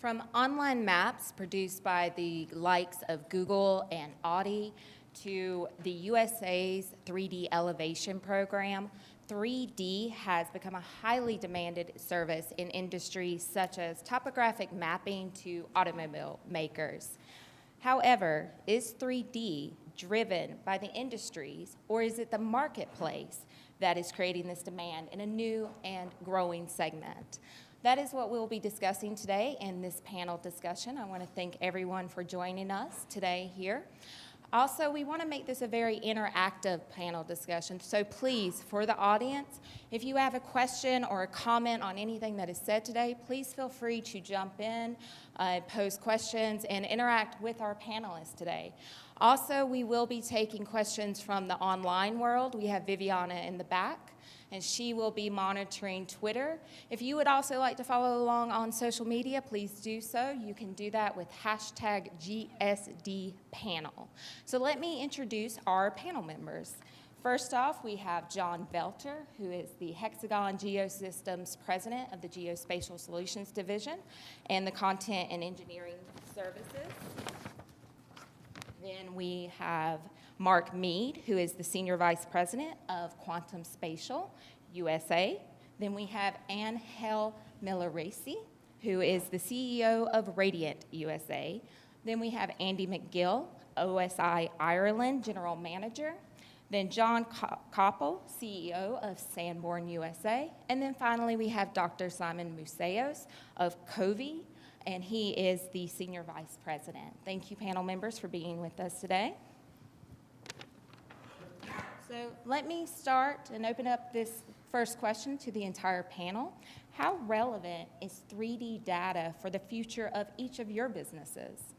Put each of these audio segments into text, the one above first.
From online maps produced by the likes of Google and Audi to the USA's 3D elevation program, 3D has become a highly demanded service in industries such as topographic mapping to automobile makers. However, is 3D driven by the industries, or is it the marketplace that is creating this demand in a new and growing segment? That is what we'll be discussing today in this panel discussion. I want to thank everyone for joining us today here. Also, we want to make this a very interactive panel discussion, so please, for the audience, if you have a question or a comment on anything that is said today, please feel free to jump in, pose questions, and interact with our panelists today. Also, we will be taking questions from the online world. We have Viviana in the back, and she will be monitoring Twitter. If you would also like to follow along on social media, please do so. You can do that with #GSDpanel. So let me introduce our panel members. First off, we have John Velter, who is the HxGN Geosystems President of the Geospatial Solutions Division and the Content and Engineering Services. Then we have Mark Mead, who is the Senior Vice President of Quantum Spatial USA. Then we have Angel Millaresi, who is the CEO of Radiant USA. Then we have Andy McGill, OSI Ireland General Manager. Then John Koppel, CEO of Sanborn USA. And then finally we have Dr. Simon Museos of COVI, and he is the Senior Vice President. Thank you, panel members, for being with us today. So let me start and open up this first question to the entire panel. How relevant is 3D data for the future of each of your businesses?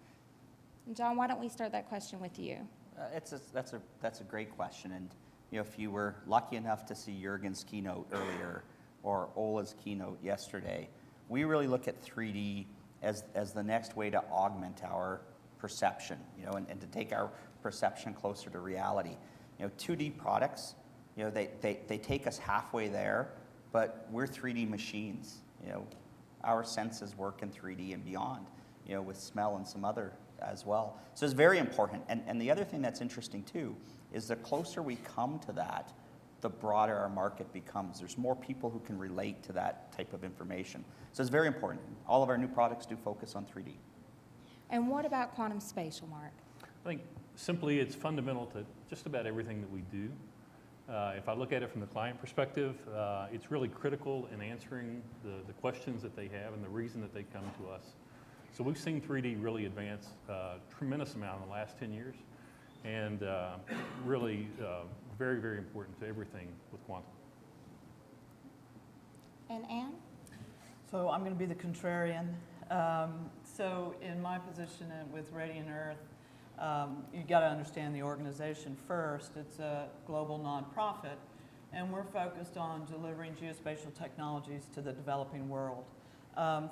And John, why don't we start that question with you? That's a great question. And if you were lucky enough to see Jürgen's keynote earlier or Ola's keynote yesterday, we really look at 3D as the next way to augment our perception, and to take our perception closer to reality. 2D products, they take us halfway there, but we're 3D machines. Our senses work in 3D and beyond, with smell and some other as well. So it's very important. And the other thing that's interesting too is the closer we come to that, the broader our market becomes. There's more people who can relate to that type of information. So it's very important. All of our new products do focus on 3D. And what about quantum spatial, Mark? I think simply it's fundamental to just about everything that we do. If I look at it from the client perspective, it's really critical in answering the questions that they have and the reason that they come to us. So we've seen 3D really advance a tremendous amount in the last 10 years, and really very, very important to everything with quantum. And Anne? So I'm going to be the contrarian. So in my position with Radiant Earth, you've got to understand the organization first. It's a global nonprofit, and we're focused on delivering geospatial technologies to the developing world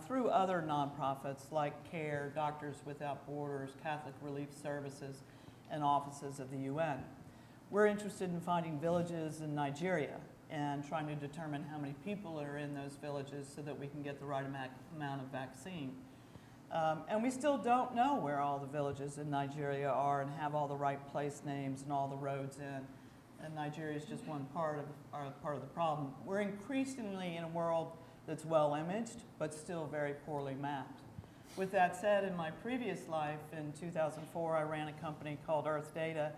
through other nonprofits like CARE, Doctors Without Borders, Catholic Relief Services, and offices of the UN. We're interested in finding villages in Nigeria and trying to determine how many people are in those villages so that we can get the right amount of vaccine. And we still don't know where all the villages in Nigeria are and have all the right place names and all the roads in. And Nigeria is just one part of the problem. We're increasingly in a world that's well imaged, but still very poorly mapped. With that said, in my previous life, in 2004, I ran a company called Earth Data,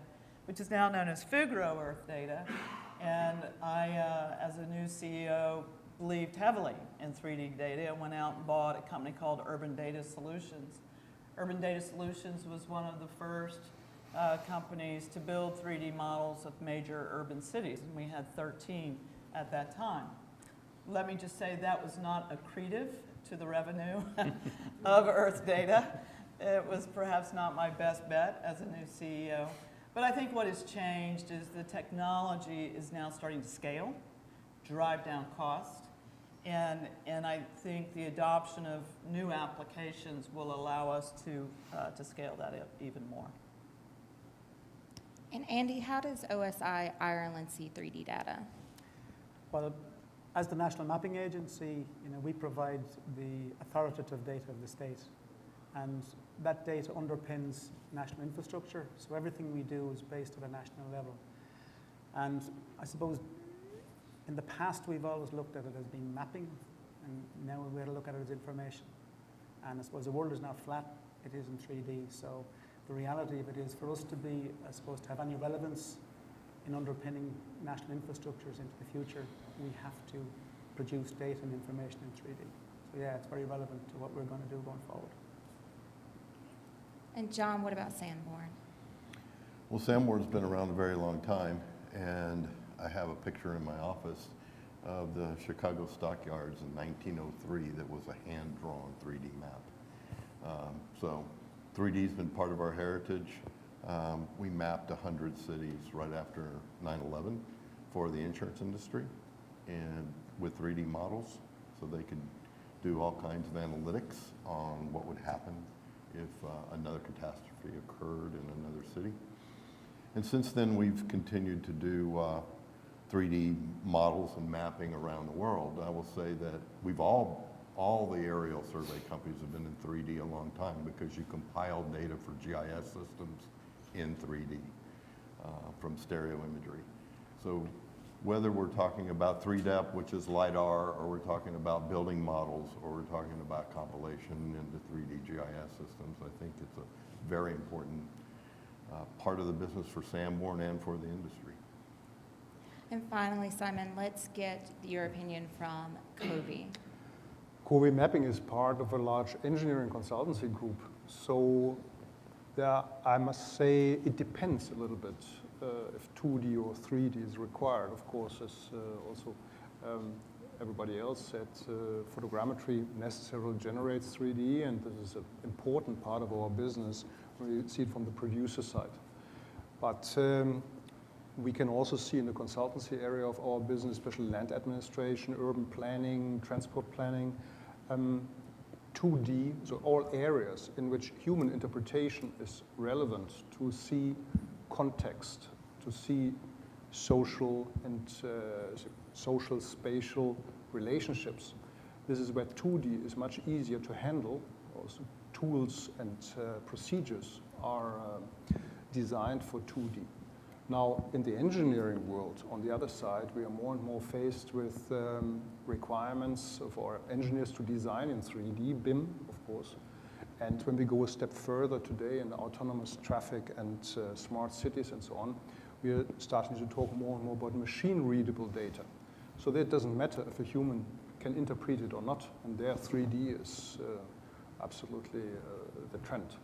which is now known as Fugro Earth Data. And I, as a new CEO, believed heavily in 3D data. I went out and bought a company called Urban Data Solutions. Urban Data Solutions was one of the first companies to build 3D models of major urban cities, and we had 13 at that time. Let me just say that was not accretive to the revenue of Earth Data. It was perhaps not my best bet as a new CEO. But I think what has changed is the technology is now starting to scale, drive down cost, and I think the adoption of new applications will allow us to scale that even more. And Andy, how does OSI Ireland see 3D data? Well, As the National Mapping Agency, we provide the authoritative data of the state, and that data underpins national infrastructure, so everything we do is based at a national level. And I suppose in the past we've always looked at it as being mapping, and now we have to look at it as information. And I suppose the world is not flat, it is in 3D, so the reality of it is for us to be, I suppose, to have any relevance in underpinning national infrastructures into the future, we have to produce data and information in 3D. So yeah, it's very relevant to what we're going to do going forward. And John, what about Sanborn? Well, Sanborn's been around a very long time, and I have a picture in my office of the Chicago Stockyards in 1903 that was a hand-drawn 3D map. So 3D's been part of our heritage. We mapped 100 cities right after 9/11 for the insurance industry, and with 3D models, so they could do all kinds of analytics on what would happen if another catastrophe occurred in another city. And since then, we've continued to do 3D models and mapping around the world. I will say that we've all the aerial survey companies have been in 3D a long time, because you compile data for GIS systems in 3D from stereo imagery. So whether we're talking about 3DEP, which is LiDAR, or we're talking about building models, or we're talking about compilation into 3D GIS systems, I think it's a very important part of the business for Sanborn and for the industry. And finally, Simon, let's get your opinion from Kobe. Kobe Mapping is part of a large engineering consultancy group. So there, I must say, it depends a little bit if 2D or 3D is required. Of course, as also everybody else said, photogrammetry necessarily generates 3D, and this is an important part of our business when you see it from the producer side. But we can also see in the consultancy area of our business, especially land administration, urban planning, transport planning, 2D, so all areas in which human interpretation is relevant to see context, to see social and social spatial relationships. This is where 2D is much easier to handle. Also, tools and procedures are designed for 2D. Now, in the engineering world, on the other side, we are more and more faced with requirements of our engineers to design in 3D, BIM, of course. And when we go a step further today in autonomous traffic and smart cities and so on, we are starting to talk more and more about machine-readable data. So that doesn't matter if a human can interpret it or not, and there 3D is absolutely the trend.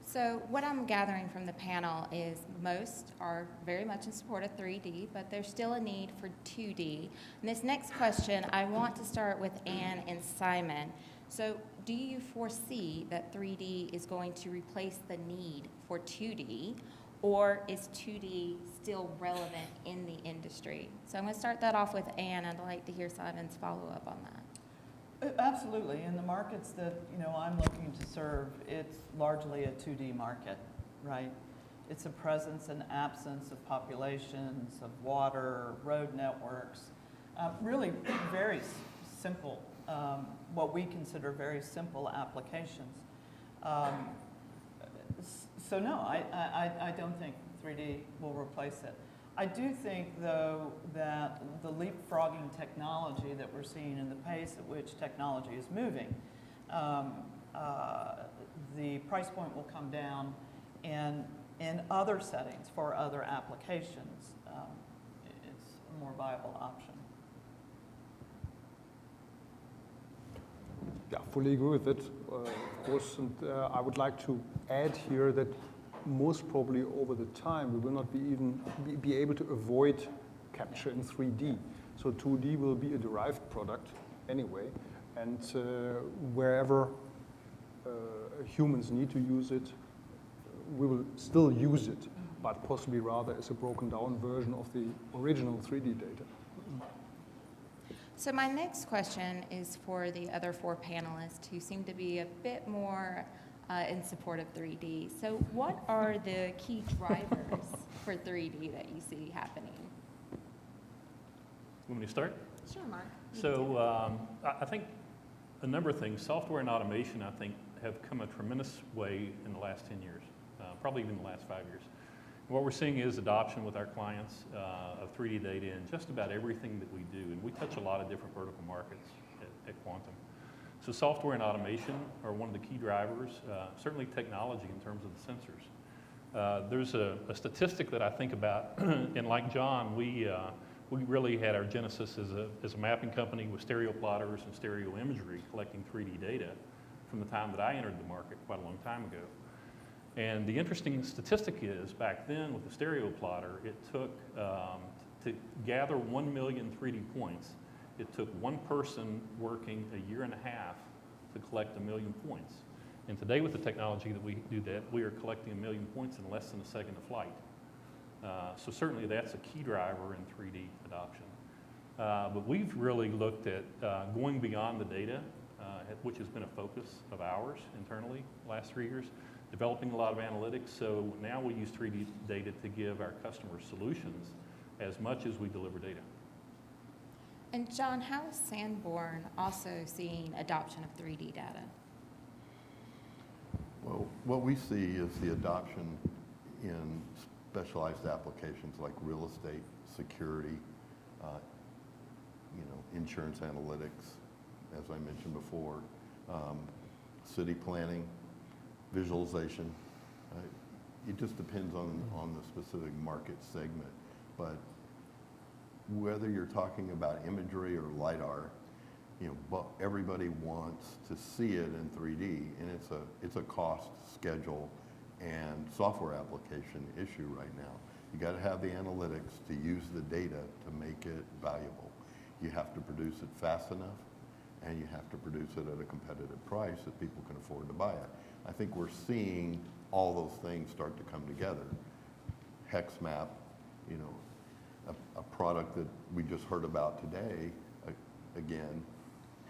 So what I'm gathering from the panel is most are very much in support of 3D, but there's still a need for 2D. And this next question, I want to start with Anne and Simon. So do you foresee that 3D is going to replace the need for 2D, or is 2D still relevant in the industry? So I'm going to start that off with Anne. I'd like to hear Simon's follow-up on that. Absolutely. In the markets that I'm looking to serve, it's largely a 2D market, right? It's a presence and absence of populations, of water, road networks, really very simple, what we consider very simple applications. So no, I don't think 3D will replace it. I do think, though, that the leapfrogging technology that we're seeing and the pace at which technology is moving, the price point will come down, and in other settings for other applications, it's a more viable option. Yeah, fully agree with it, of course. And I would like to add here that most probably over the time, we will not be able to avoid capture in 3D. So 2D will be a derived product anyway, and wherever humans need to use it, we will still use it, but possibly rather as a broken down version of the original 3D data. So my next question is for the other four panelists who seem to be a bit more in support of 3D. So what are the key drivers for 3D that you see happening? You want me to start? Sure, Mark. So I think a number of things, software and automation, I think, have come a tremendous way in the last 10 years, probably even the last 5 years. What we're seeing is adoption with our clients of 3D data in just about everything that we do, and we touch a lot of different vertical markets at Quantum. So software and automation are one of the key drivers, certainly technology in terms of the sensors. There's a statistic that I think about, and like John, we really had our genesis as a mapping company with stereo plotters and stereo imagery collecting 3D data from the time that I entered the market quite a long time ago. And the interesting statistic is, back then with the stereo plotter, it took, to gather 1 million 3D points, it took one person working a year and a half to collect 1 million points. And today with the technology that we do that, we are collecting 1 million points in less than a second of flight. So certainly that's a key driver in 3D adoption. But we've really looked at going beyond the data, which has been a focus of ours internally the last 3 years, developing a lot of analytics. So now we use 3D data to give our customers solutions as much as we deliver data. And John, how is Sanborn also seeing adoption of 3D data? Well, what we see is the adoption in specialized applications like real estate, security, insurance analytics, as I mentioned before, city planning, visualization. It just depends on the specific market segment. But whether you're talking about imagery or LiDAR, but everybody wants to see it in 3D, and it's a cost, schedule, and software application issue right now. You got to have the analytics to use the data to make it valuable. You have to produce it fast enough, and you have to produce it at a competitive price that people can afford to buy it. I think we're seeing all those things start to come together. HxMap, a product that we just heard about today, again,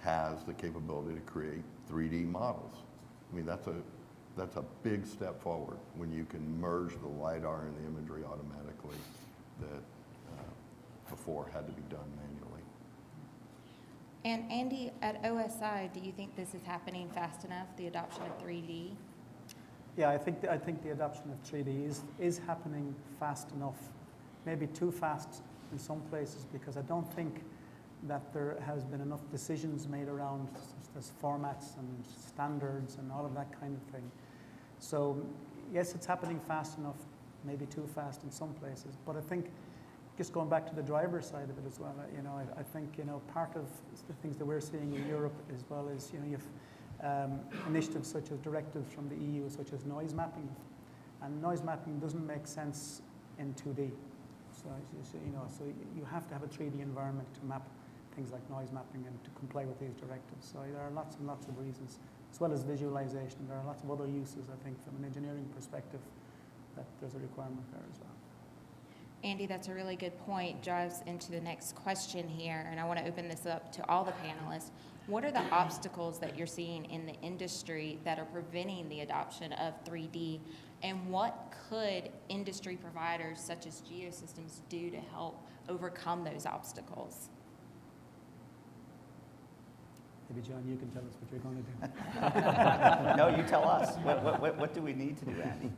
has the capability to create 3D models. I mean, that's a big step forward when you can merge the LiDAR and the imagery automatically that before had to be done manually. And Andy, at OSI, do you think this is happening fast enough, the adoption of 3D? Yeah, I think the adoption of 3D is happening fast enough, maybe too fast in some places, because I don't think that there has been enough decisions made around this formats and standards and all of that kind of thing. So yes, it's happening fast enough, maybe too fast in some places, but I think just going back to the driver's side of it as well, I think part of the things that we're seeing in Europe as well is you've initiatives such as directives from the EU, such as noise mapping, and noise mapping doesn't make sense in 2D. So you have to have a 3D environment to map things like noise mapping and to comply with these directives. So there are lots and lots of reasons, as well as visualization. There are lots of other uses, I think, from an engineering perspective, that there's a requirement there as well. Andy, that's a really good point. Drives into the next question here, and I want to open this up to all the panelists. What are the obstacles that you're seeing in the industry that are preventing the adoption of 3D, and what could industry providers such as Geosystems do to help overcome those obstacles? Maybe, John, you can tell us what you're going to do. No, you tell us. What do we need to do, Andy?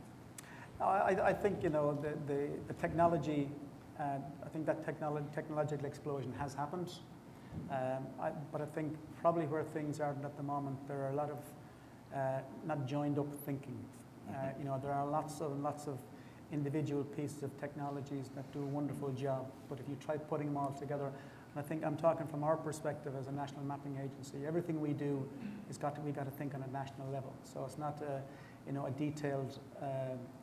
I think the technology. I think that technological explosion has happened, but I think probably where things are at the moment, there are a lot of not joined up thinking. There are lots of individual pieces of technologies that do a wonderful job, but if you try putting them all together, and I think I'm talking from our perspective as a national mapping agency, everything we do we got to think on a national level. So it's not a detailed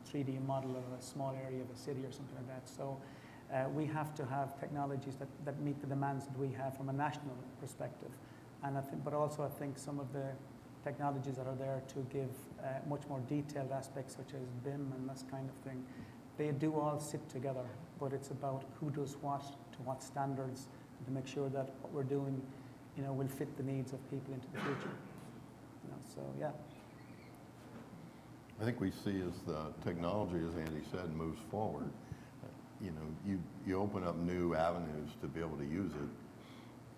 3D model of a small area of a city or something like that. So we have to have technologies that meet the demands that we have from a national perspective, and but also I think some of the technologies that are there to give much more detailed aspects, such as BIM and this kind of thing, they do all sit together, but it's about who does what to what standards, and to make sure that what we're doing, will fit the needs of people into the future. So yeah. I think we see as the technology, as Andy said, moves forward, you know, you open up new avenues to be able to use it.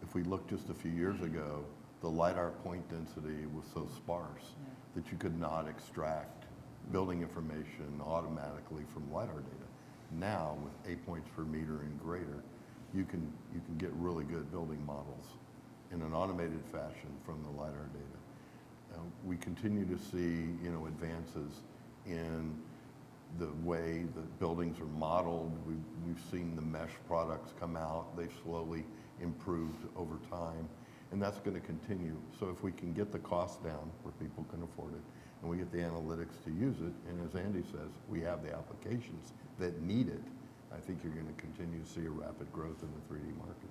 If we look just a few years ago, the LiDAR point density was so sparse that you could not extract building information automatically from LiDAR data. Now, with 8 points per meter and greater, you can get really good building models in an automated fashion from the LiDAR data. We continue to see, you know, advances in the way that buildings are modeled. We've seen the mesh products come out. They've slowly improved over time, and that's going to continue. So if we can get the cost down where people can afford it, and we get the analytics to use it, and as Andy says, we have the applications that need it, I think you're going to continue to see a rapid growth in the 3D market.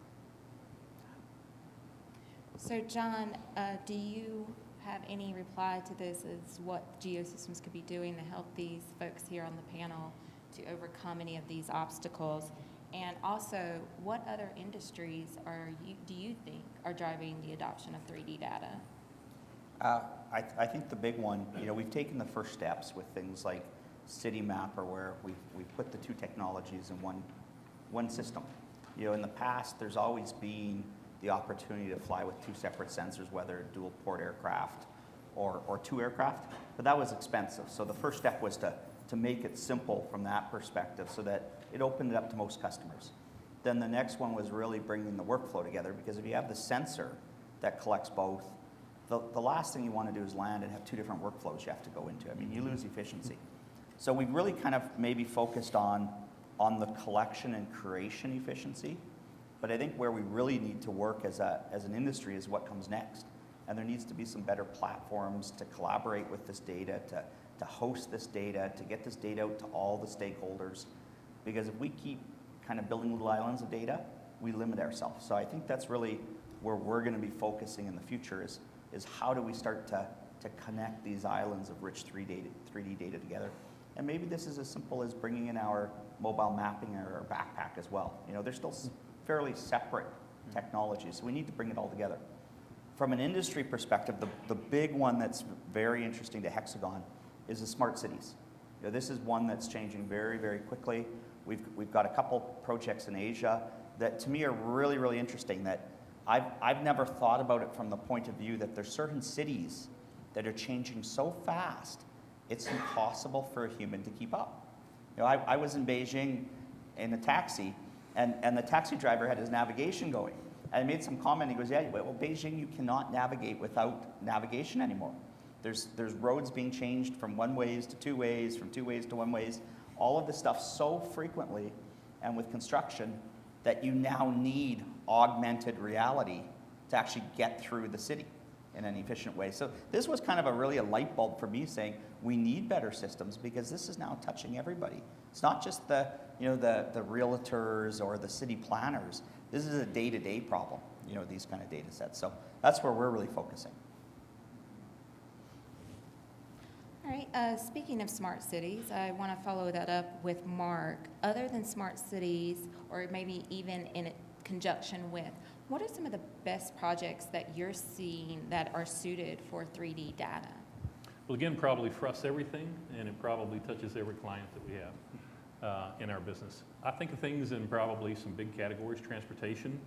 So John, do you have any reply to this as what Geosystems could be doing to help these folks here on the panel to overcome any of these obstacles? And also, what other industries do you think are driving the adoption of 3D data? I think the big one, you know, we've taken the first steps with things like City Mapper, where we put the two technologies in one system. You know, in the past, there's always been the opportunity to fly with two separate sensors, whether dual port aircraft or two aircraft, but that was expensive. So the first step was to make it simple from that perspective so that it opened it up to most customers. Then the next one was really bringing the workflow together, because if you have the sensor that collects both, the last thing you want to do is land and have two different workflows you have to go into. I mean, you lose efficiency. So we've really kind of maybe focused on the collection and creation efficiency, but I think where we really need to work as an industry is what comes next. And there needs to be some better platforms to collaborate with this data, to host this data, to get this data out to all the stakeholders. Because if we keep kind of building little islands of data, we limit ourselves. So I think that's really where we're going to be focusing in the future is how do we start to connect these islands of rich 3D data together. And maybe this is as simple as bringing in our mobile mapping or our backpack as well. You know, they're still fairly separate technologies, so we need to bring it all together. From an industry perspective, the big one that's very interesting to HxGN is the smart cities. You know, this is one that's changing very, very quickly. We've got a couple projects in Asia that to me are really, really interesting, that I've never thought about it from the point of view that there's certain cities that are changing so fast, it's impossible for a human to keep up. You know, I was in Beijing in a taxi, and the taxi driver had his navigation going. And I made some comment, he goes, yeah, well, Beijing, you cannot navigate without navigation anymore. There's roads being changed from one ways to two ways, from two ways to one ways, all of this stuff so frequently and with construction that you now need augmented reality to actually get through the city in an efficient way. So this was kind of a light bulb for me, saying we need better systems, because this is now touching everybody. It's not just the realtors or the city planners. This is a day-to-day problem, you know, these kind of data sets. So that's where we're really focusing. All right, speaking of smart cities, I want to follow that up with Mark. Other than smart cities, or maybe even in conjunction with, what are some of the best projects that you're seeing that are suited for 3D data? Well, again, probably for us, everything, and it probably touches every client that we have in our business. I think of things in probably some big categories: transportation,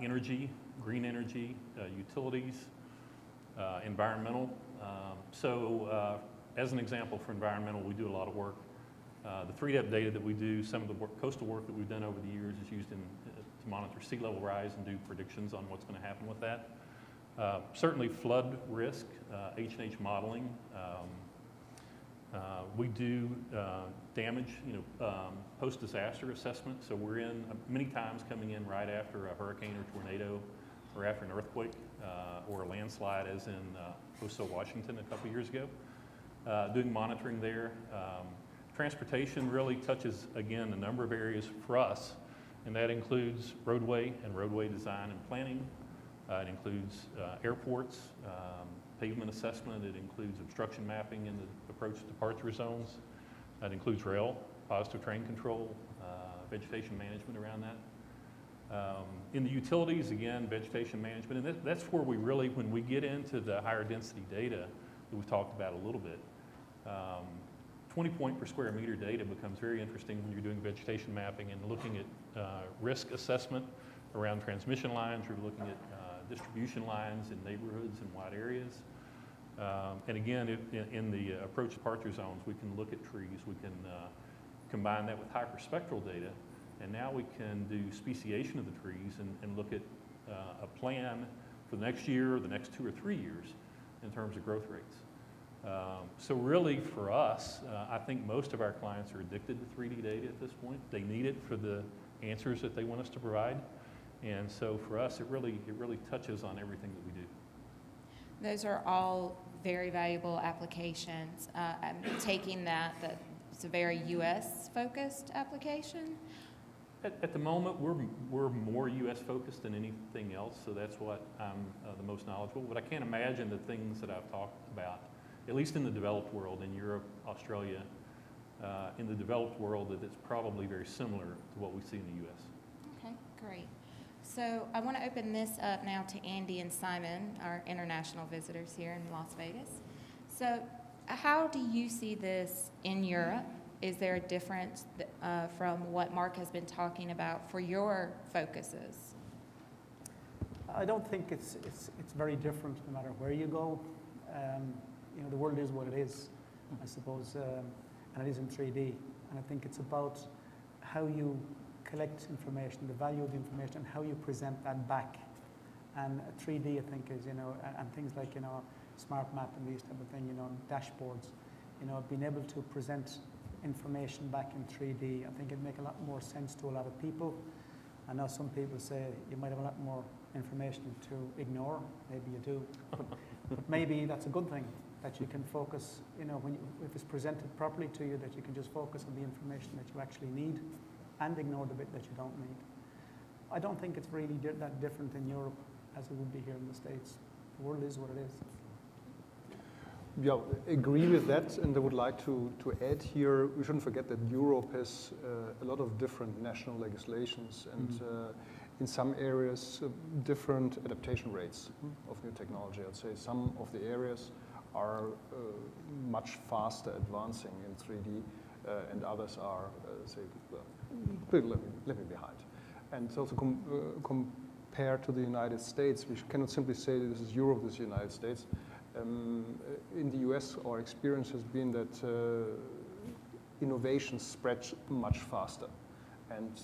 energy, green energy, utilities, environmental. As an example for environmental, we do a lot of work. The 3D data that we do, some of the coastal work that we've done over the years is used to monitor sea level rise and do predictions on what's going to happen with that. Certainly flood risk, H&H modeling. We do damage, post-disaster assessment. So we're in many times coming in right after a hurricane or tornado, or after an earthquake or a landslide, as in Coastal Washington a couple years ago. Doing monitoring there. Transportation really touches, again, a number of areas for us, and that includes roadway and roadway design and planning. It includes airports, pavement assessment. It includes obstruction mapping in the approach departure zones. It includes rail, positive train control, vegetation management around that. In the utilities, again, vegetation management, and that's where we really, when we get into the higher density data that we've talked about a little bit, 20-point per square meter data becomes very interesting when you're doing vegetation mapping and looking at risk assessment around transmission lines. You're looking at distribution lines in neighborhoods and wide areas. And again, in the approach departure zones, we can look at trees. We can combine that with hyperspectral data, and now we can do speciation of the trees and look at a plan for the next year or the next 2 or 3 years in terms of growth rates. So really for us, I think most of our clients are addicted to 3D data at this point. They need it for the answers that they want us to provide. And so for us, it really touches on everything that we do. Those are all very valuable applications. I'm taking that it's a very U.S. focused application. At the moment, we're more U.S. focused than anything else, so that's what I'm the most knowledgeable. But I can't imagine the things that I've talked about, at least in the developed world, in Europe, Australia, in the developed world, that it's probably very similar to what we see in the U.S. Okay, great. So I want to open this up now to Andy and Simon, our international visitors here in Las Vegas. So how do you see this in Europe? Is there a difference from what Mark has been talking about for your focuses? I don't think it's very different no matter where you go. You know, the world is what it is, I suppose, and it is in 3D. And I think it's about how you collect information, the value of the information, and how you present that back. And 3D, I think, is, you know, and things like, you know, smart map and these type of thing, you know, dashboards, you know, being able to present information back in 3D, I think it'd make a lot more sense to a lot of people. I know some people say you might have a lot more information to ignore. Maybe you do, but maybe that's a good thing, that you can focus, you know, if it's presented properly to you, that you can just focus on the information that you actually need and ignore the bit that you don't need. I don't think it's really that different in Europe as it would be here in the States. The world is what it is. Yeah, agree with that, and I would like to add here, we shouldn't forget that Europe has a lot of different national legislations and in some areas different adaptation rates of new technology. I'd say some of the areas are much faster advancing in 3D and others are, say, a little behind. And also compared to the United States, we cannot simply say that this is Europe, this is the United States. In the US, our experience has been that innovation spreads much faster. And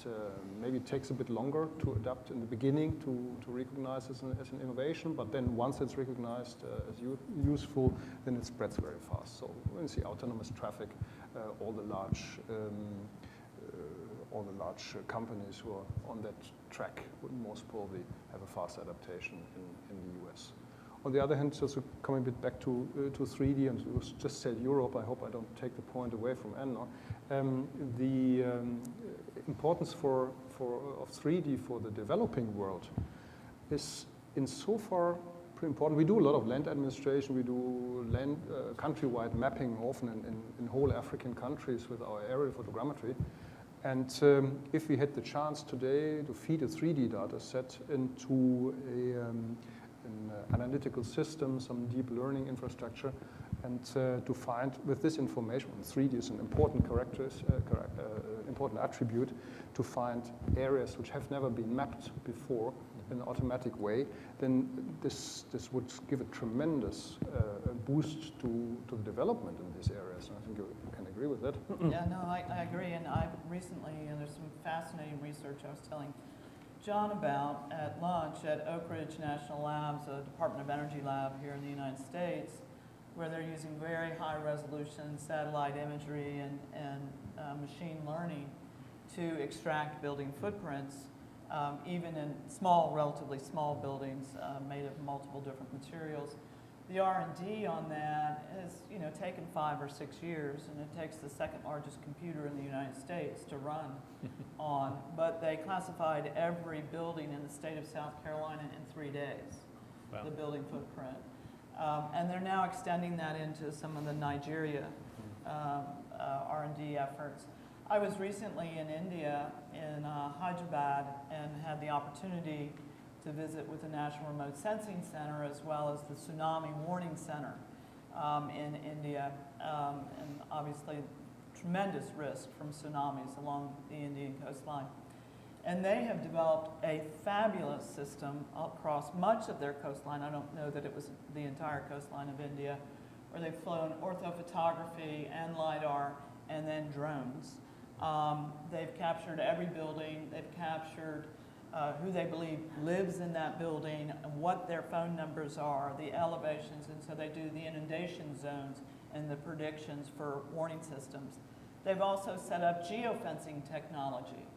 maybe it takes a bit longer to adapt in the beginning to recognize as an innovation, but then once it's recognized as useful, then it spreads very fast. So when you see autonomous traffic, all the large companies who are on that track would most probably have a fast adaptation in the US. On the other hand, also coming a bit back to 3D, and it was just said Europe, I hope I don't take the point away from Anna. The importance of 3D for the developing world is insofar pretty important. We do a lot of land administration, we do land countrywide mapping often in whole African countries with our aerial photogrammetry. And if we had the chance today to feed a 3D data set into an analytical system, some deep learning infrastructure, and to find with this information, 3D is an important important attribute, to find areas which have never been mapped before in an automatic way, then this would give a tremendous boost to the development in these areas. And I think you can agree with that. Yeah, no, I agree. And I've recently, there's some fascinating research I was telling John about at lunch at Oak Ridge National Labs, a Department of Energy lab here in the United States, where they're using very high resolution satellite imagery and machine learning to extract building footprints, even in relatively small buildings made of multiple different materials. The R&D on that has, taken 5 or 6 years, and it takes the second largest computer in the United States to run on. But they classified every building in the state of South Carolina in 3 days, wow, the building footprint. And they're now extending that into some of the Nigeria R&D efforts. I was recently in India, in Hyderabad, and had the opportunity to visit with the National Remote Sensing Center as well as the Tsunami Warning Center. in India, and obviously tremendous risk from tsunamis along the Indian coastline. And they have developed a fabulous system across much of their coastline. I don't know that it was the entire coastline of India, where they've flown orthophotography and LiDAR and then drones. They've captured every building. They've captured who they believe lives in that building, and what their phone numbers are, the elevations, and so they do the inundation zones and the predictions for warning systems. They've also set up geofencing technology.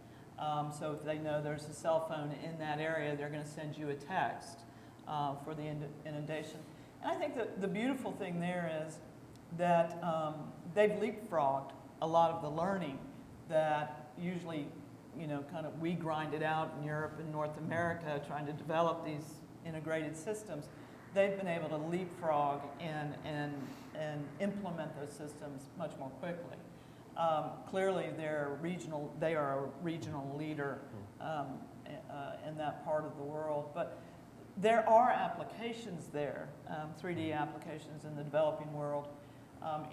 So if they know there's a cell phone in that area, they're going to send you a text for the inundation. And I think that the beautiful thing there is that they've leapfrogged a lot of the learning that usually, you know, kind of we grind it out in Europe and North America trying to develop these integrated systems. They've been able to leapfrog and implement those systems much more quickly. Clearly, they are a regional leader in that part of the world, but there are applications there, 3D applications in the developing world,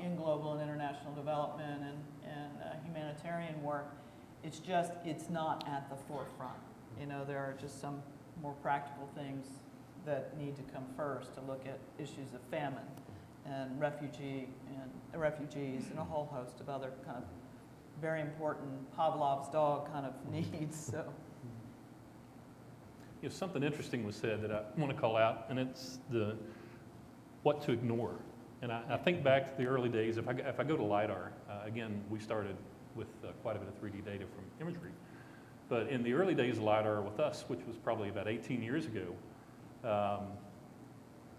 in global and international development and humanitarian work. It's just, it's not at the forefront. You know, there are just some more practical things that need to come first to look at issues of famine and refugees and a whole host of other kind of very important Pavlov's dog kind of needs. So, You know, something interesting was said that I want to call out, and it's the what to ignore. And I think back to the early days. If I go to LiDAR, again, we started with quite a bit of 3D data from imagery. But in the early days of LiDAR with us, which was probably about 18 years ago,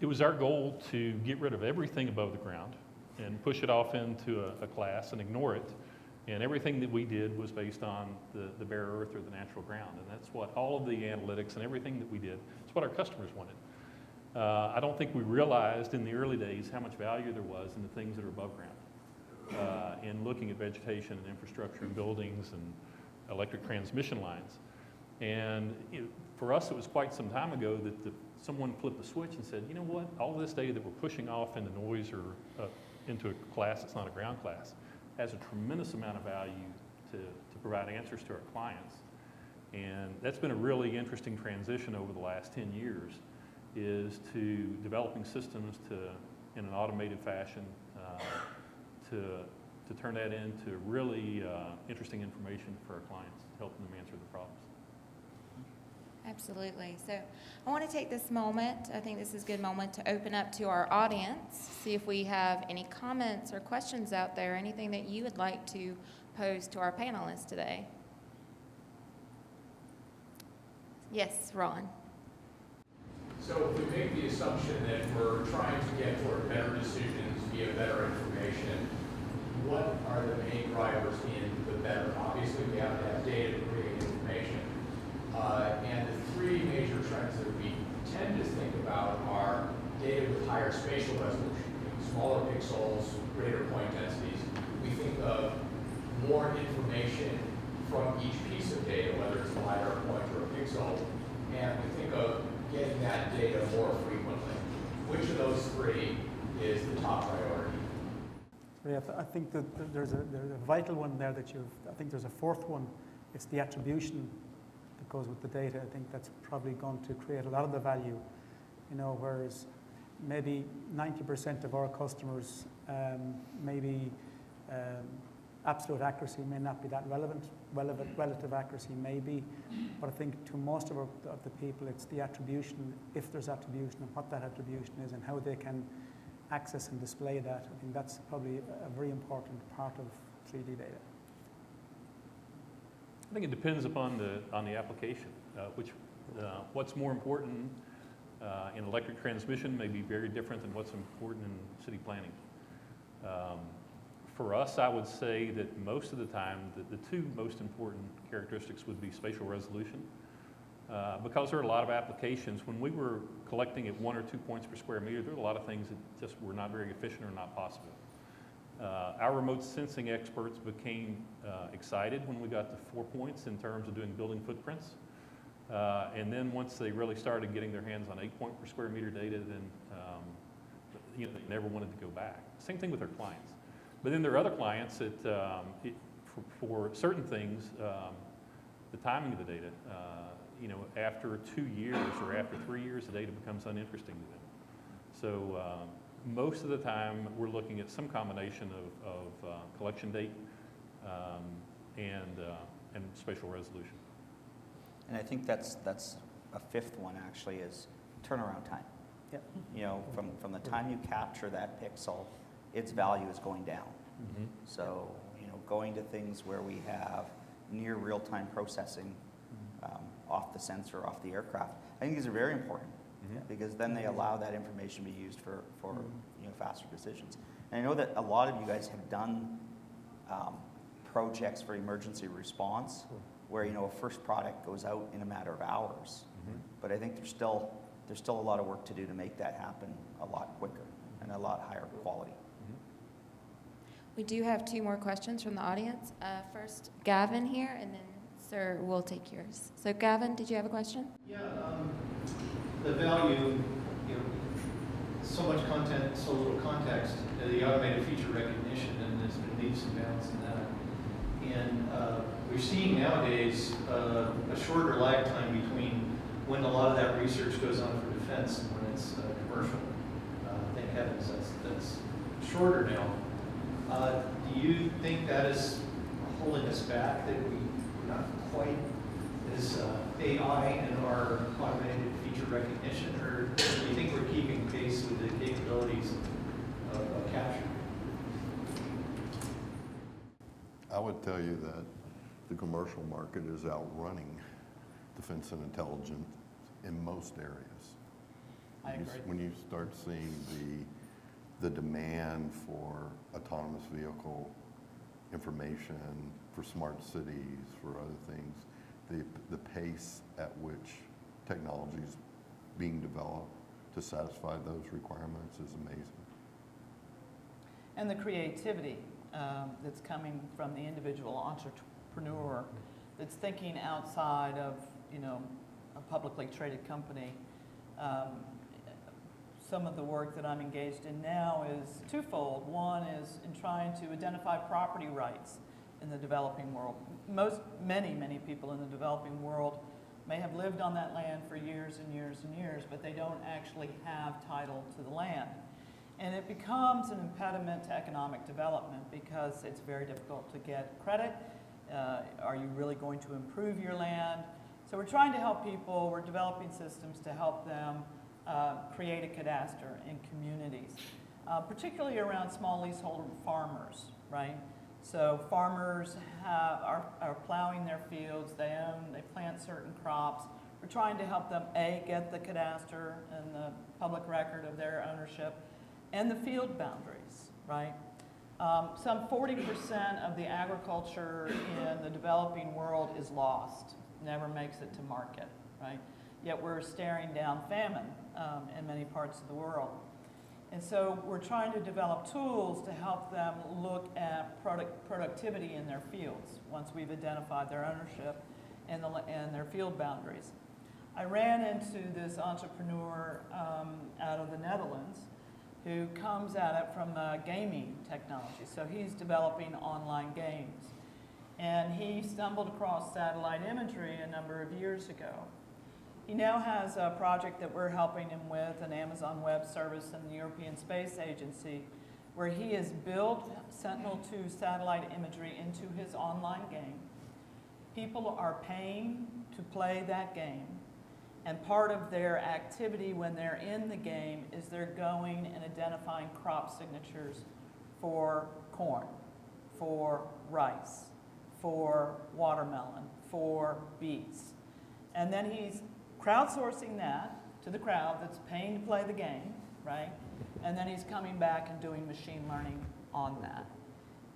it was our goal to get rid of everything above the ground and push it off into a class and ignore it. And everything that we did was based on the bare earth or the natural ground. And that's what all of the analytics and everything that we did, it's what our customers wanted. I don't think we realized in the early days how much value there was in the things that are above ground, in looking at vegetation and infrastructure and buildings and electric transmission lines. And for us, it was quite some time ago that someone flipped the switch and said, you know what, all this data that we're pushing off into noise or into a class that's not a ground class has a tremendous amount of value to provide answers to our clients. And that's been a really interesting transition over the last 10 years, is to developing systems in an automated fashion to turn that into really interesting information for our clients, helping them answer the problems. Absolutely. So I want to take this moment, I think this is a good moment, to open up to our audience, see if we have any comments or questions out there, anything that you would like to pose to our panelists today. Yes, Ron. So if we make the assumption that we're trying to get toward better decisions via better information, what are the main drivers in the better? Obviously, we have to have data to create information. And the three major trends that we tend to think about are data with higher spatial resolution, smaller pixels, greater point densities. We think of more information from each piece of data, whether it's a LiDAR point or a pixel, and we think of getting that data more frequently. Which of those three is the top priority? Yeah, I think that there's a vital one there that I think there's a fourth one. It's the attribution that goes with the data. I think that's probably going to create a lot of the value, you know, whereas maybe 90% of our customers, maybe absolute accuracy may not be that relevant. Relative accuracy may be, but I think to most of the people, it's the attribution, if there's attribution, and what that attribution is, and how they can access and display that. I think that's probably a very important part of 3D data. I think it depends upon the application, what's more important in electric transmission may be very different than what's important in city planning. For us, I would say that most of the time, the two most important characteristics would be spatial resolution. Because there are a lot of applications, when we were collecting at 1 or 2 points per square meter, there were a lot of things that just were not very efficient or not possible. Our remote sensing experts became excited when we got to 4 points in terms of doing building footprints. And then once they really started getting their hands on 8 point per square meter data, then they never wanted to go back. Same thing with our clients. But then there are other clients that, for certain things, the timing of the data, after 2 years or after 3 years, the data becomes uninteresting to them. So most of the time, we're looking at some combination of collection date and spatial resolution. And I think that's a fifth one actually is turnaround time. Yep. From the time you capture that pixel, its value is going down. Mm-hmm. So, going to things where we have near real-time processing off the sensor, off the aircraft, I think these are very important because then they allow that information to be used for faster decisions. And I know that a lot of you guys have done projects for emergency response where, a first product goes out in a matter of hours. But I think there's still a lot of work to do to make that happen a lot quicker and a lot higher quality. We do have 2 more questions from the audience. First, Gavin here, and then, sir, we'll take yours. So, Gavin, did you have a question? Yeah, the value, so much content, so little context, the automated feature recognition, and there's been leaps and bounds in that. And we're seeing nowadays a shorter lag time between when a lot of that research goes on for defense and when it's commercial. Thank heavens, that's shorter now. Do you think that is holding us back, that we're not quite as AI in our automated feature recognition, or do you think we're keeping pace with the capabilities of capture? I would tell you that the commercial market is outrunning defense and intelligence in most areas. I agree. When you start seeing the demand for autonomous vehicle information, for smart cities, for other things, the pace at which technology is being developed to satisfy those requirements is amazing. And the creativity that's coming from the individual entrepreneur that's thinking outside of, a publicly traded company. Some of the work that I'm engaged in now is twofold. One is in trying to identify property rights in the developing world. Many people in the developing world may have lived on that land for years and years and years, but they don't actually have title to the land. And it becomes an impediment to economic development because it's very difficult to get credit. Are you really going to improve your land? So we're trying to help people, we're developing systems to help them create a cadastre in communities, particularly around small leaseholder farmers, right? So farmers are plowing their fields, they plant certain crops. We're trying to help them, A, get the cadastre and the public record of their ownership, and the field boundaries, right? Some 40% of the agriculture in the developing world is lost, never makes it to market, right? Yet we're staring down famine in many parts of the world. And so we're trying to develop tools to help them look at productivity in their fields once we've identified their ownership and their field boundaries. I ran into this entrepreneur out of the Netherlands who comes at it from gaming technology. So he's developing online games. And he stumbled across satellite imagery a number of years ago. He now has a project that we're helping him with, an Amazon Web Service and the European Space Agency, where he has built Sentinel-2 satellite imagery into his online game. People are paying to play that game, and part of their activity when they're in the game is they're going and identifying crop signatures for corn, for rice, for watermelon, for beets. And then he's crowdsourcing that to the crowd that's paying to play the game, right? And then he's coming back and doing machine learning on that.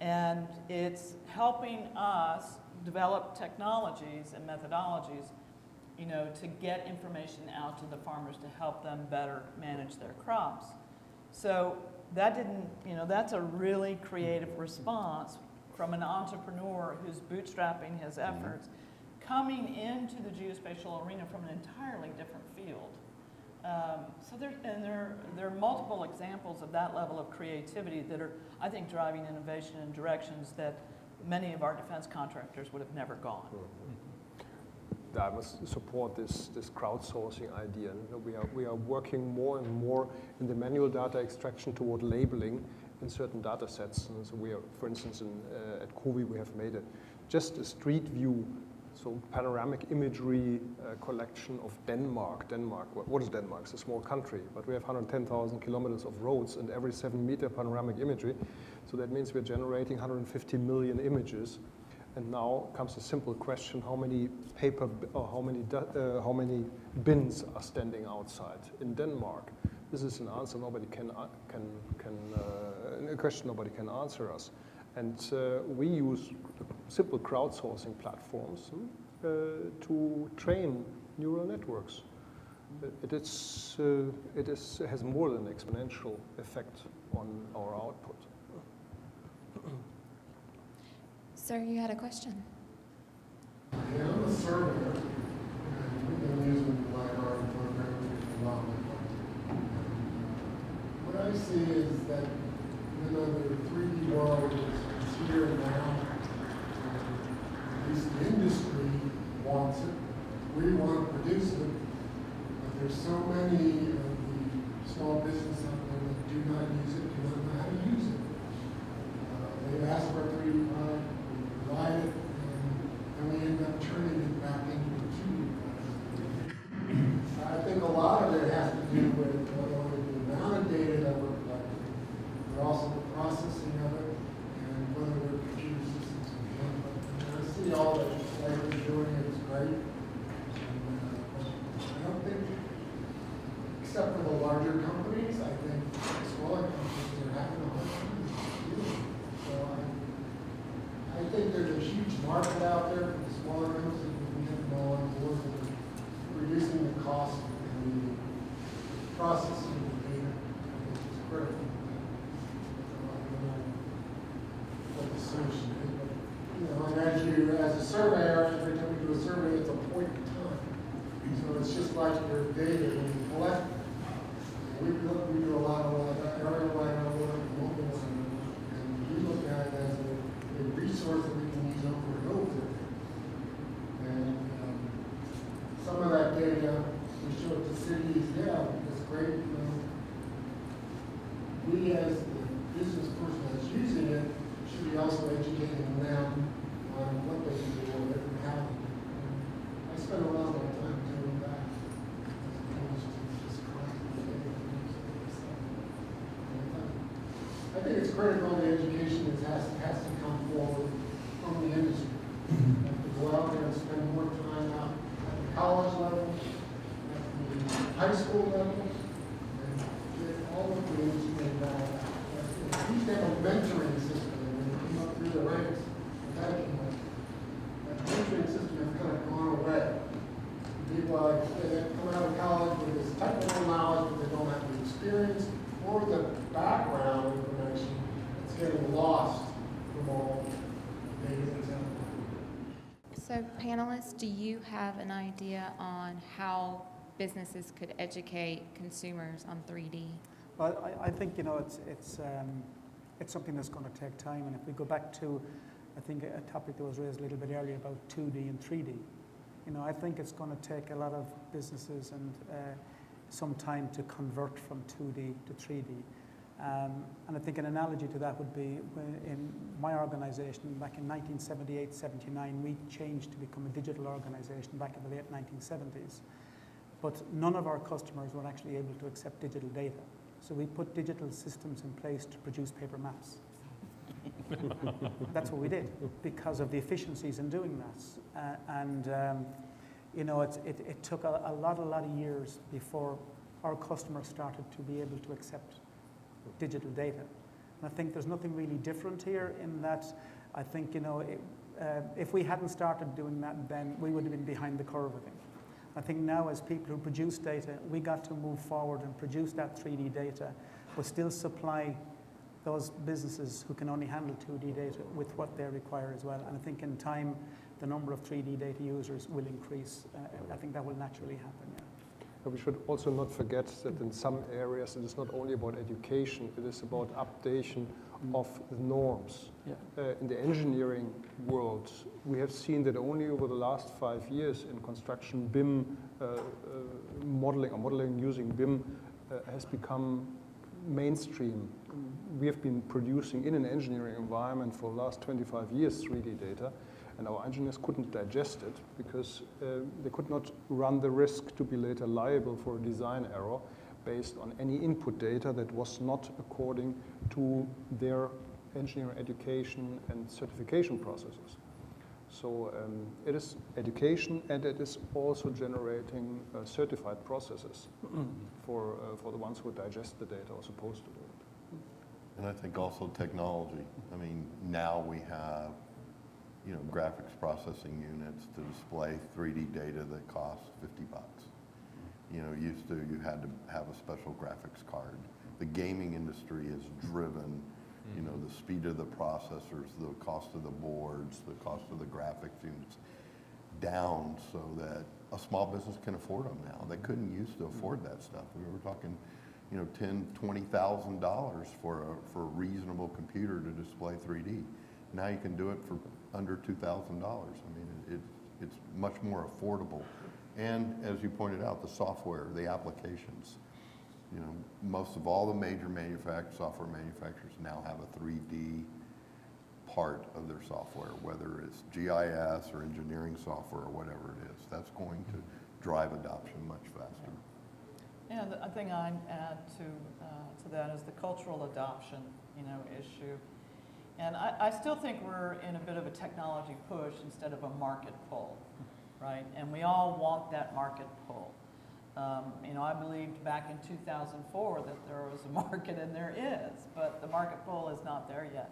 And it's helping us develop technologies and methodologies, to get information out to the farmers to help them better manage their crops. So that's a really creative response from an entrepreneur who's bootstrapping his efforts, coming into the geospatial arena from an entirely different field. There are multiple examples of that level of creativity that are, I think, driving innovation in directions that many of our defense contractors would have never gone. I must support this crowdsourcing idea. We are working more and more in the manual data extraction toward labeling in certain data sets. And so we are, for instance, at COVI, we have made just a street view, so panoramic imagery collection of Denmark. What is Denmark? It's a small country, but we have 110,000 kilometers of roads and every 7-meter panoramic imagery. So that means we're generating 150 million images. And now comes a simple question: how many how many bins are standing outside in Denmark? This is an answer nobody a question nobody can answer us. And we use simple crowdsourcing platforms to train neural networks. It has more than exponential effect on our output. Sir, you had a question. Yeah, I'm a surveyor, and we've been using the LiDAR programming for a lot of my life. What I see is that even though the 3D world is here and now, at least the industry wants it, we want to produce it, but there's so many of the small businesses out there that do not use it, do not know how to use it. They ask for a 3D product, provide it, and we end up turning it back into a 2D product. I think a lot of it has to do with not only the amount of data that we're collecting, but also the processing of it, and whether we're computer systems can handle it. And I see all that Leica's doing, it's great. And, I don't think, except for the larger companies, I think smaller companies are having a hard time doing it. So I think there's a huge market out there for the smaller companies that we can get them all on board with reducing the cost and the processing of the data, which is critical. I don't know what the solution is, but and as a surveyor, every time we do a survey, it's a point in time. So it's just like your data when you collect. We do a lot of aerial LiDAR work, mobile LiDAR, and we look at it as a resource that we can use over and over. And some of that data, we show it to cities, yeah, it's great. We as the business person that's using it should be also educating them on what they can do with it and how to do it. And I spend a lot of my time doing that. I think it's critical the education has to come forward from the industry. We have to go out there and spend more time out at the college level, at the high school level, and get all of the industry involved. We used to have a mentoring system, and when you came up through the ranks, that mentoring system has kind of gone away. People they come out of college with this technical knowledge, but they don't have the experience or the background information. It's getting lost from all the data that's out there. So panelists, do you have an idea on how businesses could educate consumers on 3D? Well, I think it's something that's going to take time. And if we go back to, I think a topic that was raised a little bit earlier about 2D and 3D, I think it's going to take a lot of businesses and some time to convert from 2D to 3D. And I think an analogy to that would be in my organization back in 1978-79, we changed to become a digital organization back in the late 1970s. But none of our customers were actually able to accept digital data. So we put digital systems in place to produce paper maps. That's what we did because of the efficiencies in doing that. It took a lot of years before our customers started to be able to accept digital data. And I think there's nothing really different here in that I think, if we hadn't started doing that, then we would have been behind the curve, I think. I think now as people who produce data, we got to move forward and produce that 3D data, but still supply those businesses who can only handle 2D data with what they require as well. And I think in time, the number of 3D data users will increase. I think that will naturally happen, yeah. But we should also not forget that in some areas it is not only about education, it is about updation of the norms. In the engineering world, we have seen that only over the last 5 years in construction, BIM modeling or modeling using BIM has become mainstream. We have been producing in an engineering environment for the last 25 years 3D data, and our engineers couldn't digest it because they could not run the risk to be later liable for a design error based on any input data that was not according to their engineering education and certification processes. So it is education, and it is also generating certified processes for the ones who digest the data or supposed to do it. And I think also technology. I mean, now we have, you know, graphics processing units to display 3D data that costs $50. You know, used to, you had to have a special graphics card. The gaming industry has driven, you know, the speed of the processors, the cost of the boards, the cost of the graphics units down so that a small business can afford them now. They couldn't used to afford that stuff. We were talking, you know, $10,000, $20,000 for a reasonable computer to display 3D. Now you can do it for under $2,000. I mean, it's much more affordable. And as you pointed out, the software, the applications. You know, most of all the major software manufacturers now have a 3D part of their software, whether it's GIS or engineering software or whatever it is. That's going to drive adoption much faster. Yeah, the thing I'd add to that is the cultural adoption, you know, issue. And I still think we're in a bit of a technology push instead of a market pull, right? And we all want that market pull. You know, I believed back in 2004 that there was a market, and there is, but the market pull is not there yet.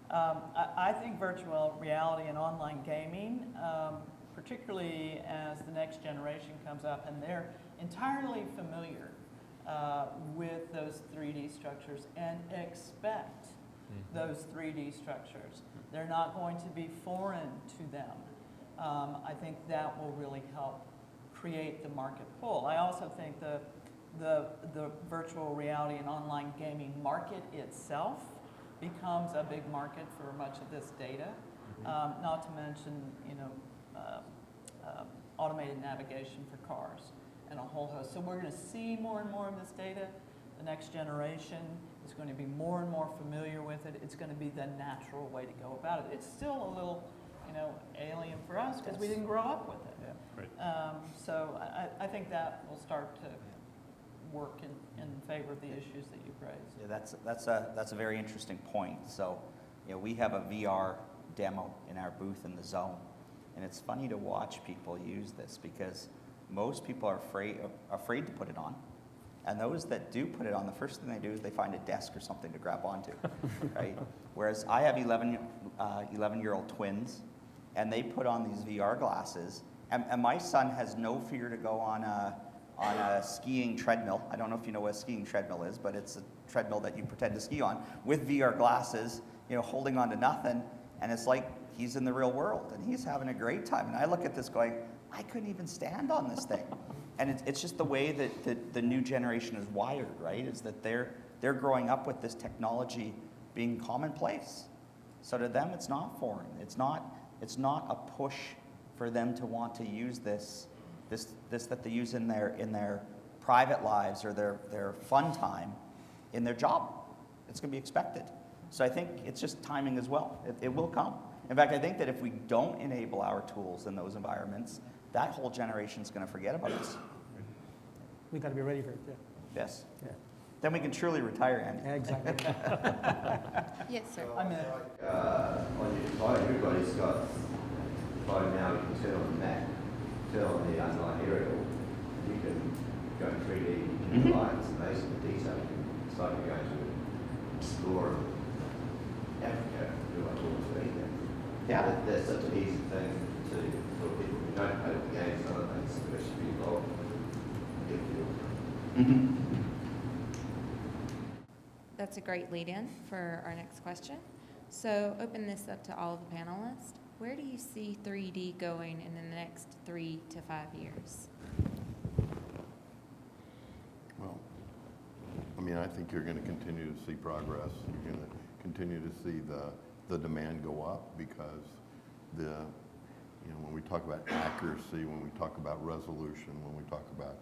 I think virtual reality and online gaming, particularly as the next generation comes up and they're entirely familiar with those 3D structures and expect those 3D structures. They're not going to be foreign to them. I think that will really help create the market pull. I also think the virtual reality and online gaming market itself becomes a big market for much of this data. Not to mention, you know, automated navigation for cars and a whole host. So we're going to see more and more of this data. The next generation is going to be more and more familiar with it. It's going to be the natural way to go about it. It's still a little, you know, alien for us because we didn't grow up with it. Yeah, right. So I think that will start to work in favor of the issues that you've raised. Yeah, that's a very interesting point. So, you know, we have a VR demo in our booth in the zone, and it's funny to watch people use this because most people are afraid to put it on. And those that do put it on, the first thing they do is they find a desk or something to grab onto, right? Whereas I have 11-year-old twins, and they put on these VR glasses, and my son has no fear to go on a skiing treadmill. I don't know if you know what a skiing treadmill is, but it's a treadmill that you pretend to ski on with VR glasses, you know, holding on to nothing, and it's like he's in the real world, and he's having a great time. And I look at this going, I couldn't even stand on this thing. And it's just the way that the new generation is wired, right? Is that they're growing up with this technology being commonplace. So to them, it's not foreign. It's not a push for them to want to use this that they use in their private lives or their fun time in their job. It's going to be expected. So I think it's just timing as well. It will come. In fact, I think that if we don't enable our tools in those environments, that whole generation is going to forget about us. We've got to be ready for it, yeah. Yes. Yeah. Then we can truly retire, Andy. Yeah, exactly. Yes, sir. I'm in. On your phone, everybody's got a phone now. You can turn on the map, turn on the online aerial. You can go in 3D, you can fly. It's amazing the detail. It's like you're going to explore Africa, do like all this anything. Yeah. That's such an easy thing to for people who don't play the games and other things to actually be involved in. That's a great lead-in for our next question. So open this up to all of the panelists. Where do you see 3D going in the next 3 to 5 years? mean, I think you're going to continue to see progress. You're going to continue to see the demand go up because when we talk about accuracy, when we talk about resolution, when we talk about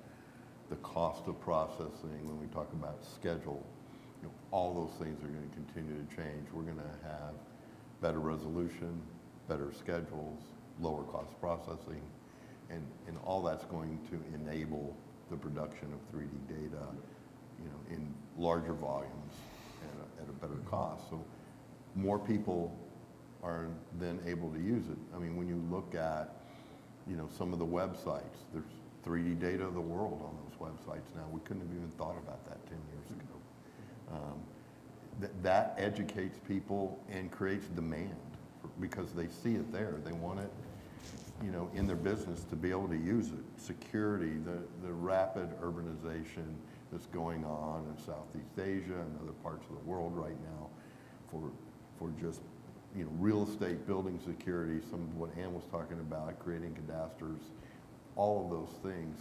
the cost of processing, when we talk about schedule, all those things are going to continue to change. We're going to have better resolution, better schedules, lower cost processing, and all that's going to enable the production of 3D data, in larger volumes at a better cost. So more people are then able to use it. I mean, when you look at, some of the websites, there's 3D data of the world on those websites now. We couldn't have even thought about that 10 years ago. That educates people and creates demand because they see it there. They want it, in their business to be able to use it. Security, the rapid urbanization that's going on in Southeast Asia and other parts of the world right now for just real estate, building security, some of what Ann was talking about, creating cadasters, all of those things,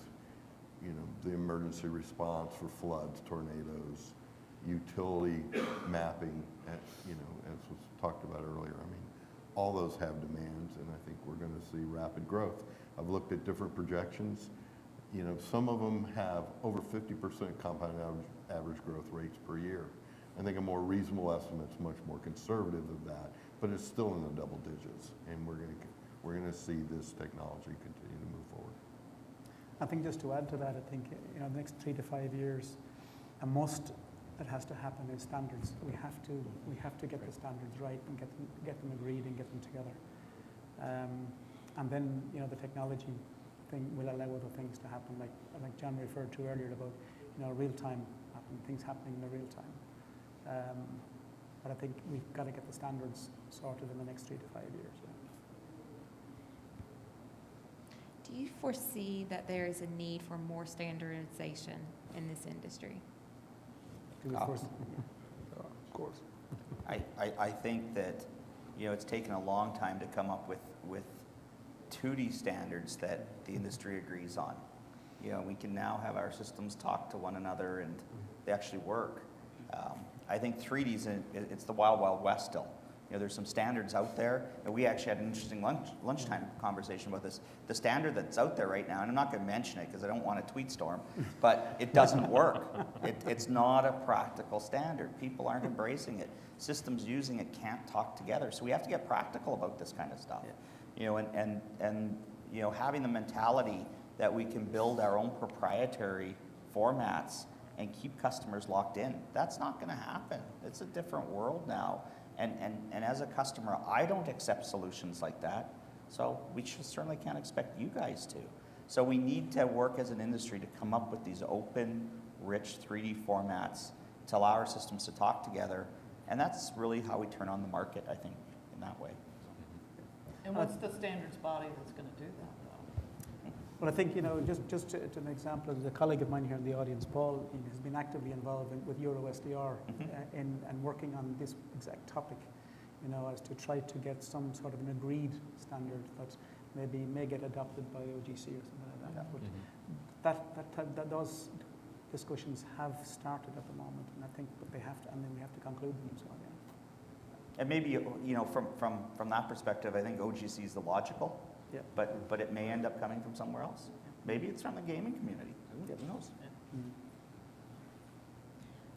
the emergency response for floods, tornadoes, utility mapping, as was talked about earlier. I mean, all those have demands, and I think we're going to see rapid growth. I've looked at different projections. Some of them have over 50% compound average growth rates per year. I think a more reasonable estimate is much more conservative of that, but it's still in the double digits, and we're going to see this technology continue to move forward. I think just to add to that, I think the next 3 to 5 years, a must that has to happen is standards. We have to get the standards right and get them agreed and get them together. And then the technology thing will allow other things to happen, like John referred to earlier about real time things happening in the real time. But I think we've got to get the standards sorted in the next 3 to 5 years. Yeah. Do you foresee that there is a need for more standardization in this industry? Of course. Of course. I think that, it's taken a long time to come up with 2D standards that the industry agrees on. We can now have our systems talk to one another and they actually work. I think 3D's it's the wild, wild west still. There's some standards out there, and we actually had an interesting lunchtime conversation about this. The standard that's out there right now, and I'm not going to mention it because I don't want a tweet storm, but it doesn't work. It's not a practical standard. People aren't embracing it. Systems using it can't talk together. So we have to get practical about this kind of stuff. And having the mentality that we can build our own proprietary formats and keep customers locked in. That's not going to happen. It's a different world now. And as a customer, I don't accept solutions like that. So we certainly can't expect you guys to. So we need to work as an industry to come up with these open, rich 3D formats to allow our systems to talk together. And that's really how we turn on the market, I think, in that way. And what's the standards body that's going to do that, though? Well, I think, just to an example, there's a colleague of mine here in the audience, Paul, has been actively involved with EuroSDR and working on this exact topic, as to try to get some sort of an agreed standard that maybe may get adopted by OGC or something like that. But those discussions have started at the moment, and I think that they have to, and then we have to conclude them. So, yeah. And maybe, from that perspective, I think OGC is the logical. Yeah. But it may end up coming from somewhere else. Maybe it's from the gaming community. Who knows?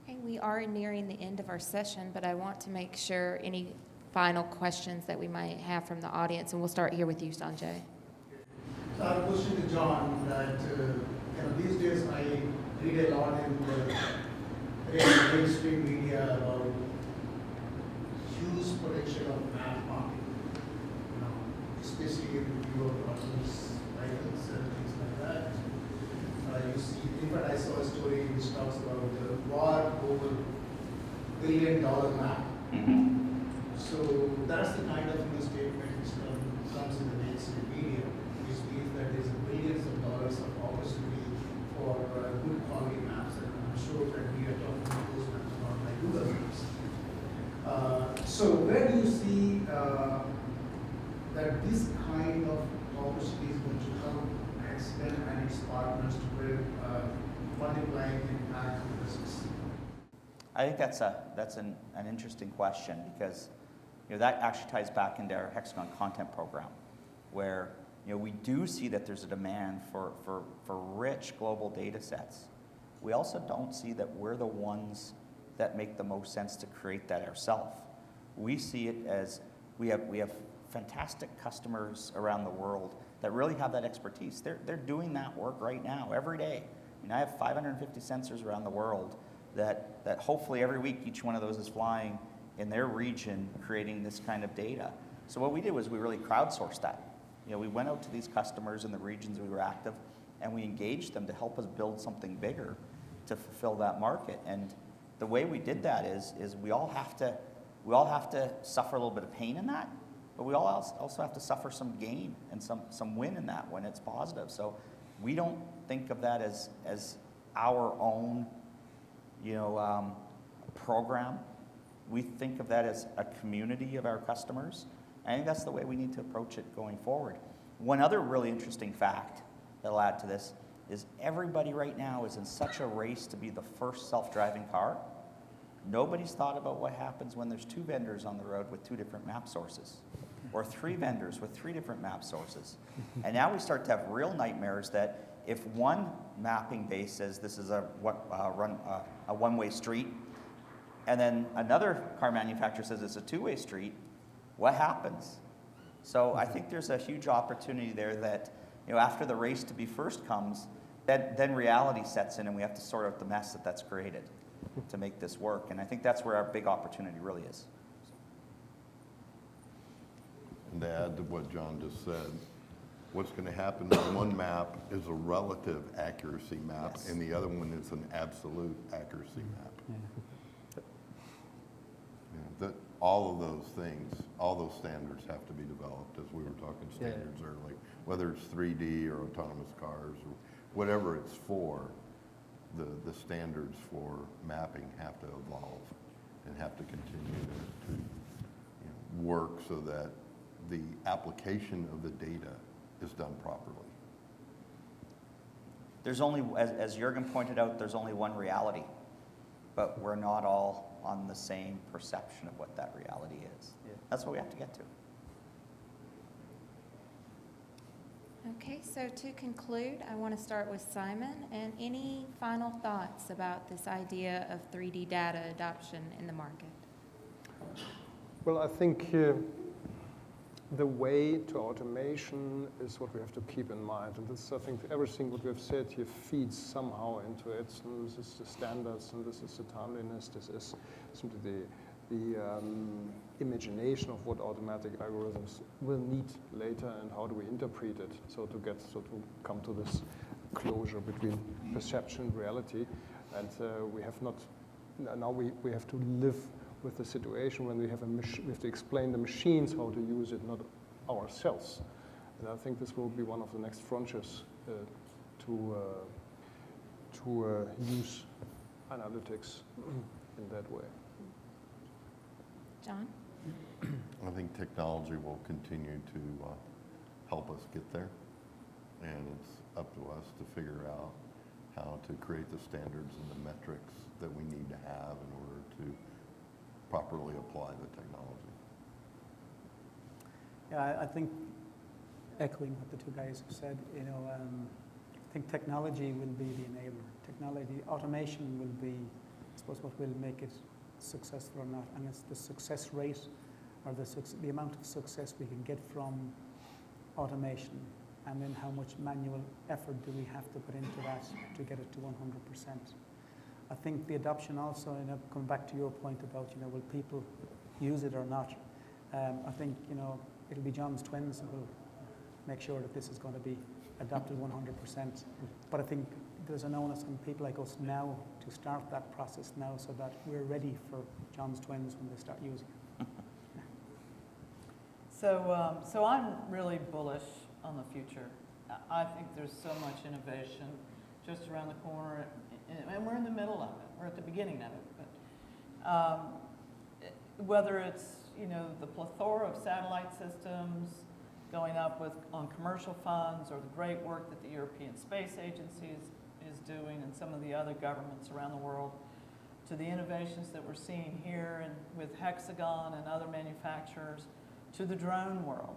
Okay, we are nearing the end of our session, but I want to make sure any final questions that we might have from the audience, and we'll start here with you, Sanjay. So I have a question to John that, these days I read a lot in the mainstream media about huge potential of map marketing. Especially in Europe, news items and things like that. You see, in fact, I saw a story which talks about the war over $1 billion map. So that's the kind of statement which comes in the mainstream media, which means that there's billions of dollars of opportunity for good quality maps, and I'm sure that we are talking about those maps, not like Google Maps. So where do you see that this kind of opportunity is going to help HxGN and its partners to build multiplying impact on the business? I think that's an interesting question because that actually ties back into our HxGN content program, where we do see that there's a demand for rich global data sets. We also don't see that we're the ones that make the most sense to create that ourselves. We see it as we have fantastic customers around the world that really have that expertise. They're doing that work right now, every day. I have 550 sensors around the world that hopefully every week each one of those is flying in their region creating this kind of data. So what we did was we really crowdsourced that. We went out to these customers in the regions we were active and we engaged them to help us build something bigger to fulfill that market. And the way we did that is we all have to suffer a little bit of pain in that, but we all also have to suffer some gain and some win in that when it's positive. So we don't think of that as our own program. We think of that as a community of our customers. I think that's the way we need to approach it going forward. One other really interesting fact that I'll add to this is everybody right now is in such a race to be the first self-driving car. Nobody's thought about what happens when there's 2 vendors on the road with 2 different map sources, or 3 vendors with 3 different map sources. And now we start to have real nightmares that if one mapping base says this is a one-way street, and then another car manufacturer says it's a 2-way street, what happens? So I think there's a huge opportunity there that after the race to be first comes, then reality sets in and we have to sort out the mess that's created to make this work. And I think that's where our big opportunity really is. And to add to what John just said, what's going to happen is one map is a relative accuracy map, Yes. and the other one is an absolute accuracy map. All of those things, all those standards have to be developed, as we were talking standards earlier, whether it's 3D or autonomous cars or whatever it's for, the standards for mapping have to evolve and have to continue to work so that the application of the data is done properly. There's only, as Jürgen pointed out, there's only one reality, but we're not all on the same perception of what that reality is. That's what we have to get to. Okay, so to conclude, I want to start with Simon. And any final thoughts about this idea of 3D data adoption in the market? Well, I think the way to automation is what we have to keep in mind. And this, I think, everything what we have said here feeds somehow into it. And this is the standards, and this is the timeliness. This is simply the imagination of what automatic algorithms will need later and how do we interpret it. So to come to this closure between perception and reality. And we have not, now we have to live with the situation when we have we have to explain the machines how to use it, not ourselves. And I think this will be one of the next frontiers to use analytics in that way. John? I think technology will continue to help us get there, and it's up to us to figure out how to create the standards and the metrics that we need to have in order to properly apply the technology. Yeah, I think echoing what the 2 guys have said, I think technology will be the enabler. Technology, automation will be, I suppose, what will make it successful or not, and it's the success rate or the amount of success we can get from automation, and then how much manual effort do we have to put into that to get it to 100%. I think the adoption also, coming back to your point about, will people use it or not? I think, it'll be John's twins who will make sure that this is going to be adopted 100%. But I think there's an onus on people like us now to start that process now so that we're ready for John's twins when they start using it. So I'm really bullish on the future. I think there's so much innovation just around the corner, and we're in the middle of it. We're at the beginning of it. But whether it's the plethora of satellite systems going up on commercial funds, or the great work that the European Space Agency is doing, and some of the other governments around the world, to the innovations that we're seeing here and with HxGN and other manufacturers, to the drone world,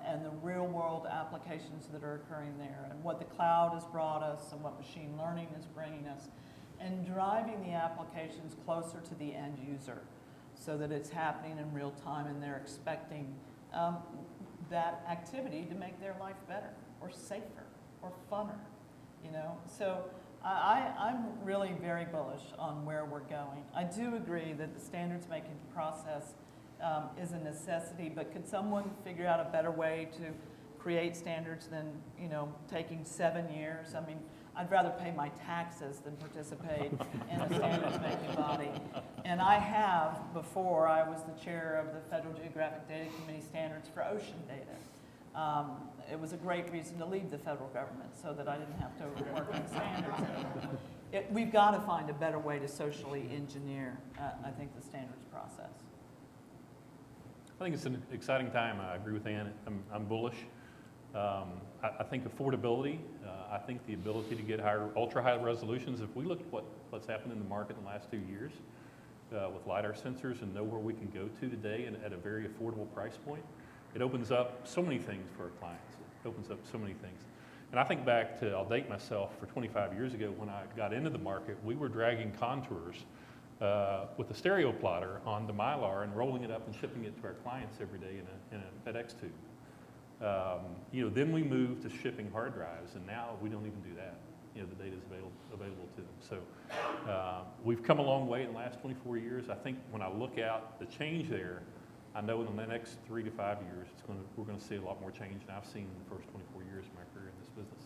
and the real world applications that are occurring there, and what the cloud has brought us and what machine learning is bringing us, and driving the applications closer to the end user so that it's happening in real time and they're expecting that activity to make their life better or safer or funner, you know? So I'm really very bullish on where we're going. I do agree that the standards making process is a necessity, but could someone figure out a better way to create standards than, you know, taking 7 years? I mean, I'd rather pay my taxes than participate in a standards making body. And I have, before, I was the chair of the Federal Geographic Data Committee Standards for Ocean Data. It was a great reason to leave the federal government so that I didn't have to work on standards anymore. We've got to find a better way to socially engineer, I think, the standards process. I think it's an exciting time. I agree with Ann. I'm bullish. I think affordability, I think the ability to get higher, ultra-high resolutions. If we look at what's happened in the market in the last 2 years with LiDAR sensors and know where we can go to today and at a very affordable price point, it opens up so many things for our clients. It opens up so many things. And I think back to, I'll date myself, for 25 years ago when I got into the market, we were dragging contours with a stereo plotter onto Mylar and rolling it up and shipping it to our clients every day in a FedEx tube. You know, then we moved to shipping hard drives, and now we don't even do that. You know, the data is available to them. So we've come a long way in the last 24 years. I think when I look out the change there, I know in the next 3 to 5 years, we're going to see a lot more change than I've seen in the first 24 years of my career in this business.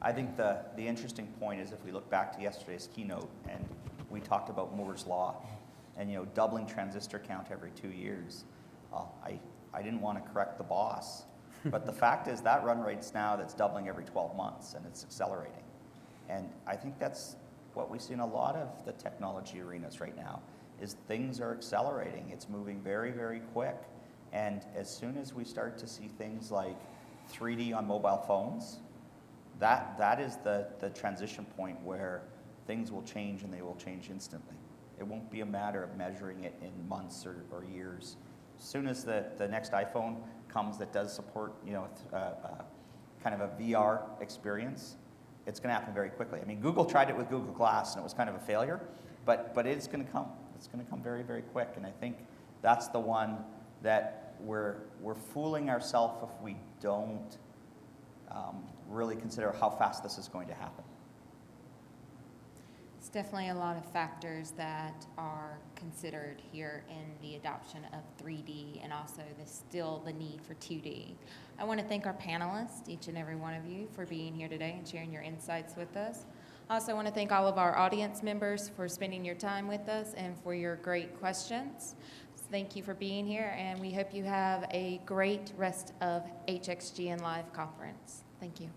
I think the interesting point is if we look back to yesterday's keynote and we talked about Moore's Law and, you know, doubling transistor count every 2 years. I didn't want to correct the boss, but the fact is that run rate's now that's doubling every 12 months and it's accelerating. And I think that's what we see in a lot of the technology arenas right now is things are accelerating. It's moving very, very quick. And as soon as we start to see things like 3D on mobile phones, that is the transition point where things will change and they will change instantly. It won't be a matter of measuring it in months or years. As soon as the next iPhone comes that does support, you know, kind of a VR experience, it's going to happen very quickly. I mean, Google tried it with Google Glass and it was kind of a failure, but it's going to come. It's going to come very, very quick. And I think that's the one that we're fooling ourselves if we don't really consider how fast this is going to happen. It's definitely a lot of factors that are considered here in the adoption of 3D and also still the need for 2D. I want to thank our panelists, each and every one of you, for being here today and sharing your insights with us. I also want to thank all of our audience members for spending your time with us and for your great questions. So thank you for being here, and we hope you have a great rest of HxGN Live conference. Thank you.